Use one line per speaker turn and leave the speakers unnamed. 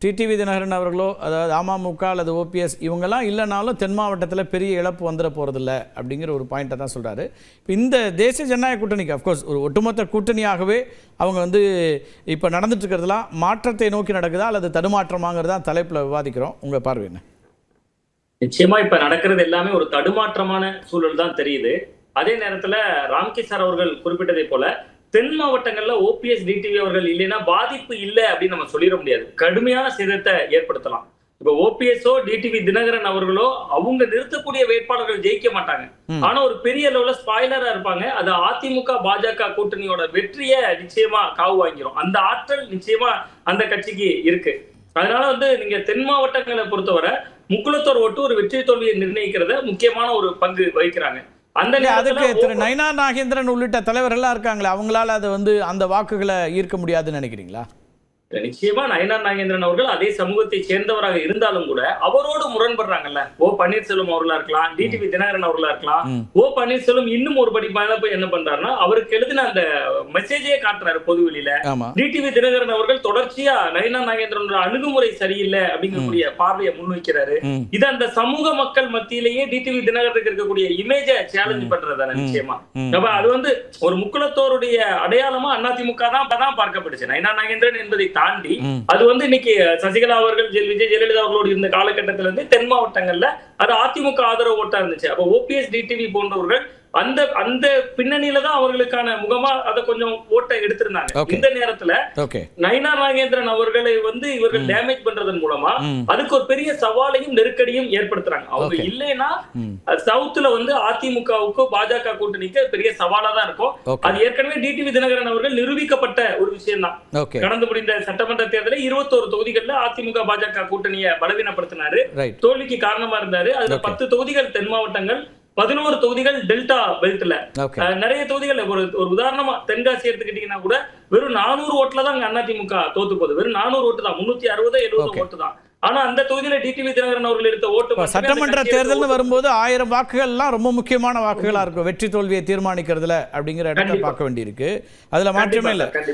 TTV Dinakaran அவர்களோ அதாவது அமமுக அல்லது ஓபிஎஸ் இவங்கெல்லாம் இல்லைனாலும் தென் மாவட்டத்தில் பெரிய இழப்பு வந்துட போகிறதில்ல அப்படிங்கிற ஒரு பாயிண்ட்டை தான் சொல்கிறாரு. இப்போ இந்த தேசிய ஜனநாயக கூட்டணிக்கு அஃப்கோர்ஸ் ஒரு ஒட்டுமொத்த கூட்டணியாகவே அவங்க வந்து இப்போ நடந்துட்டு இருக்கிறதுலாம் மாற்றத்தை நோக்கி நடக்குதா அல்லது தடுமாற்றமாங்கிறதா தலைப்பில் விவாதிக்கிறோம். உங்கள் பார்வை என்ன?
நிச்சயமா இப்ப நடக்கிறது எல்லாமே ஒரு தடுமாற்றமான சூழல் தான் தெரியுது. அதே நேரத்துல ராம்கி சார் அவர்கள் குறிப்பிட்டதை போல தென் மாவட்டங்கள்ல ஓபிஎஸ் டிடிவி அவர்கள் இல்லைன்னா பாதிப்பு இல்லை அப்படின்னு நம்ம சொல்லிட முடியாது. கடுமையான சேதத்தை ஏற்படுத்தலாம். இப்ப ஓபிஎஸ்ஓ டிடிவி தினகரன் அவர்களோ அவங்க நிறுத்தக்கூடிய வேட்பாளர்கள் ஜெயிக்க மாட்டாங்க. ஆனா ஒரு பெரிய லெவல்ல ஸ்பாய்லரா இருப்பாங்க. அது அதிமுக பாஜக கூட்டணியோட வெற்றியை நிச்சயமா காவு வாங்கிரும். அந்த ஆற்றல் நிச்சயமா அந்த கட்சிக்கு இருக்கு. அதனால நீங்க தென் மாவட்டங்களை பொறுத்தவரை முக்குளத்தோர் ஓட்டு ஒரு வெற்றி தோல்வியை நிர்ணயிக்கிறத முக்கியமான ஒரு பங்கு வகிக்கிறாங்க.
அதுக்கு திரு நயினார் நாகேந்திரன் உள்ளிட்ட தலைவர்கள்லாம் இருக்காங்களே, அவங்களால அதை அந்த வாக்குகளை ஈர்க்க முடியாதுன்னு நினைக்கிறீங்களா?
நிச்சயமா நயினார் நாகேந்திரன் அவர்கள் அதே சமூகத்தை சேர்ந்தவராக இருந்தாலும் கூட அவரோடு முரண்படுறாங்கல்ல. ஓ பன்னீர்செல்வம் அவர்களா இருக்கலாம், டிடிவி தினகரன் அவர்களா இருக்கலாம். ஓ பன்னீர்செல்வம் இன்னும் ஒரு படி மேல போய் என்ன பண்றாருன்னா அவருக்கு எழுதின அந்த மெசேஜே காட்டுறாரு பொது வெளியில. டிடிவி தினகரன் அவர்கள் தொடர்ச்சியா நயினார் நாகேந்திரன் அணுகுமுறை சரியில்லை அப்படிங்கக்கூடிய பார்வையை முன்வைக்கிறாரு. இது அந்த சமூக மக்கள் மத்தியிலேயே டிடிவி தினகரனுக்கு இருக்கக்கூடிய இமேஜை சேலஞ்ச் பண்றதான நிச்சயமா. அது ஒரு முக்குளத்தோருடைய அடையாளமா அதிமுக தான் பார்க்கப்படுச்சு. நயினார் நாகேந்திரன் என்பதை தாண்டி அது இன்னைக்கு சசிகலா அவர்கள் விஜய் ஜெயலலிதா அவர்களோடு இருந்த காலகட்டத்தில இருந்து தென் மாவட்டங்கள்ல அது அதிமுக ஆதரவு ஓட்டா இருந்துச்சு. அப்ப ஓபிஎஸ் டிடிவி போன்றவர்கள் அந்த பின்னணியில தான் அவர்களுக்கான முகமா அதை கொஞ்சம் ஓட்ட எடுத்திருந்தாங்க. இந்த நேரத்துல நயினார் நாகேந்திரன் அவர்களை இவர்கள் டேமேஜ் பண்றதன் மூலமா அதுக்கு ஒரு பெரிய சவாலையும் நெருக்கடியும் ஏற்படுத்துறாங்க. அவங்க இல்லைன்னா சவுத்துல அதிமுகவுக்கு பாஜக கூட்டணிக்கு பெரிய சவாலா தான் இருக்கும். அது ஏற்கனவே டிடிவி தினகரன் அவர்கள் நிரூபிக்கப்பட்ட ஒரு விஷயம் தான். கடந்து முடிந்த சட்டமன்ற தேர்தலில் 21 தொகுதிகள்ல அதிமுக பாஜக கூட்டணியை பலவீனப்படுத்தினாரு, தோல்விக்கு காரணமா இருந்தாரு. அதுல 10 தொகுதிகள் தென் மாவட்டங்கள், 11 தொகுதிகள் டெல்டா பெல்ட்ல. நிறைய தொகுதிகள் ஒரு உதாரணமா தென்காசி எடுத்துக்கிட்டீங்கன்னா கூட வெறும் 400 ஓட்டுல தான் அதிமுக தோத்து போகுது. வெறும் 400 ஓட்டு தான், 360-70 ஓட்டு தான். ஆனா அந்த தொகுதியில டிடிவி தினகரன் அவர்கள் எடுத்த ஓட்டு
சட்டமன்ற தேர்தல் வரும்போது 1000 வாக்குகள்லாம் ரொம்ப முக்கியமான வாக்குகளா இருக்கும் வெற்றி தோல்வியை தீர்மானிக்கிறதுல அப்படிங்கிற இடத்தை பார்க்க வேண்டியிருக்கு. அதுல மாற்றமே இல்லை.